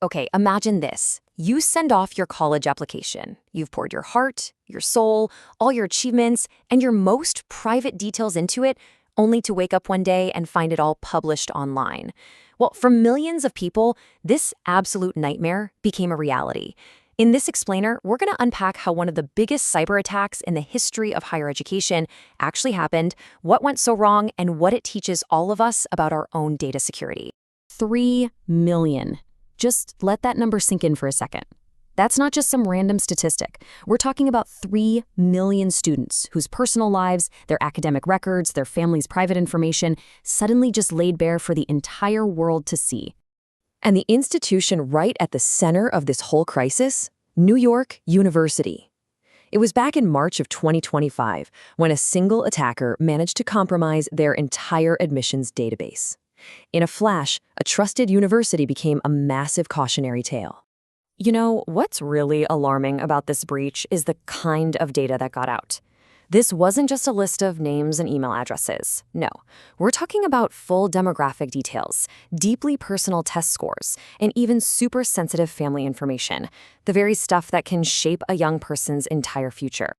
Okay, imagine this. You send off your college application. You've poured your heart, your soul, all your achievements, and your most private details into it, only to wake up one day and find it all published online. Well, for millions of people, this absolute nightmare became a reality. In this explainer, we're going to unpack how one of the biggest cyber attacks in the history of higher education actually happened, what went so wrong, and what it teaches all of us about our own data security. 3 million. Just let that number sink in for a second. That's not just some random statistic. We're talking about 3 million students whose personal lives, their academic records, their family's private information suddenly just laid bare for the entire world to see. And the institution right at the center of this whole crisis? New York University. It was back in March of 2025 when a single attacker managed to compromise their entire admissions database. In a flash, a trusted university became a massive cautionary tale. You know, what's really alarming about this breach is the kind of data that got out. This wasn't just a list of names and email addresses. No, we're talking about full demographic details, deeply personal test scores, and even super sensitive family information, the very stuff that can shape a young person's entire future.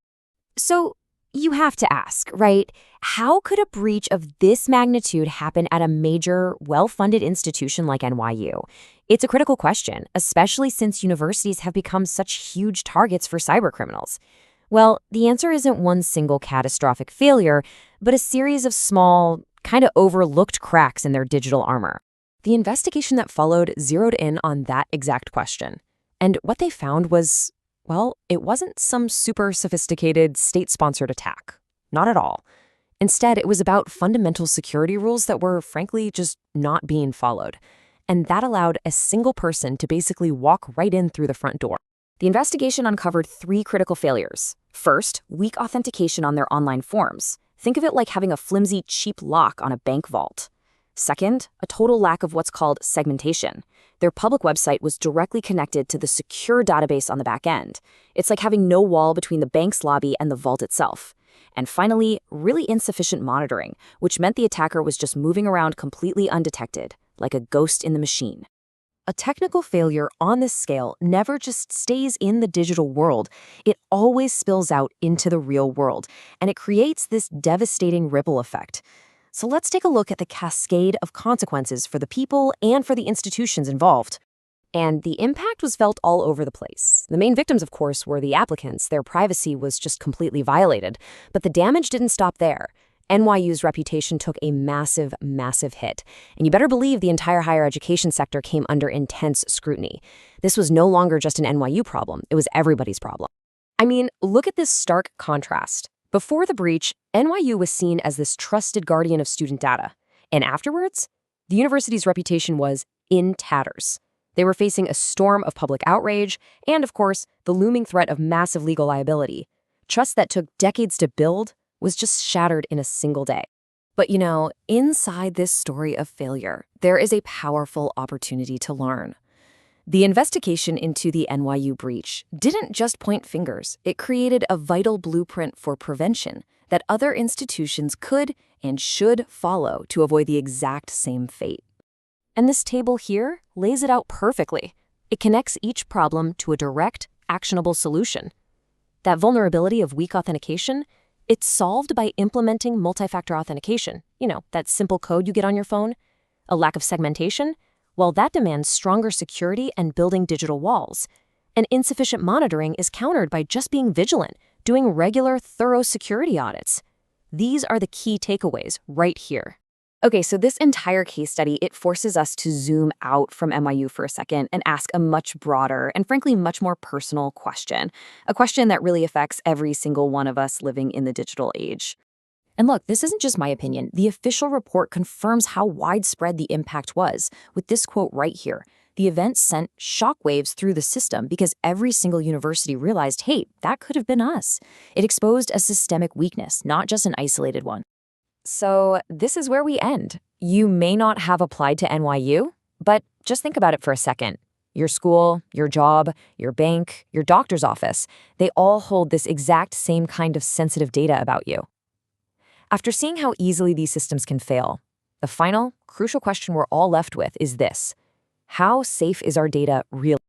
So, you have to ask, right? How could a breach of this magnitude happen at a major, well-funded institution like NYU? It's a critical question, especially since universities have become such huge targets for cybercriminals. Well, the answer isn't one single catastrophic failure, but a series of small, kind of overlooked cracks in their digital armor. The investigation that followed zeroed in on that exact question. And what they found was, well, it wasn't some super sophisticated state-sponsored attack. Not at all. Instead, it was about fundamental security rules that were, frankly, just not being followed. And that allowed a single person to basically walk right in through the front door. The investigation uncovered 3 critical failures. First, weak authentication on their online forms. Think of it like having a flimsy, cheap lock on a bank vault. Second, a total lack of what's called segmentation. Their public website was directly connected to the secure database on the back end. It's like having no wall between the bank's lobby and the vault itself. And finally, really insufficient monitoring, which meant the attacker was just moving around completely undetected, like a ghost in the machine. A technical failure on this scale never just stays in the digital world. It always spills out into the real world, and it creates this devastating ripple effect. So let's take a look at the cascade of consequences for the people and for the institutions involved. And the impact was felt all over the place. The main victims, of course, were the applicants. Their privacy was just completely violated. But the damage didn't stop there. NYU's reputation took a massive, massive hit. And you better believe the entire higher education sector came under intense scrutiny. This was no longer just an NYU problem. It was everybody's problem. I mean, look at this stark contrast. Before the breach, NYU was seen as this trusted guardian of student data. And afterwards, the university's reputation was in tatters. They were facing a storm of public outrage and, of course, the looming threat of massive legal liability. Trust that took decades to build was just shattered in a single day. But you know, inside this story of failure, there is a powerful opportunity to learn. The investigation into the NYU breach didn't just point fingers. It created a vital blueprint for prevention that other institutions could and should follow to avoid the exact same fate. And this table here lays it out perfectly. It connects each problem to a direct, actionable solution. That vulnerability of weak authentication, it's solved by implementing multi-factor authentication. You know, that simple code you get on your phone. A lack of segmentation? Well, that demands stronger security and building digital walls. And insufficient monitoring is countered by just being vigilant, doing regular, thorough security audits. These are the key takeaways right here. Okay, so this entire case study, it forces us to zoom out from NYU for a second and ask a much broader and frankly much more personal question. A question that really affects every single one of us living in the digital age. And look, this isn't just my opinion. The official report confirms how widespread the impact was, with this quote right here. The event sent shockwaves through the system because every single university realized, hey, that could have been us. It exposed a systemic weakness, not just an isolated one. So this is where we end. You may not have applied to NYU, but just think about it for a second. Your school, your job, your bank, your doctor's office, they all hold this exact same kind of sensitive data about you. After seeing how easily these systems can fail, the final, crucial question we're all left with is this. How safe is our data really?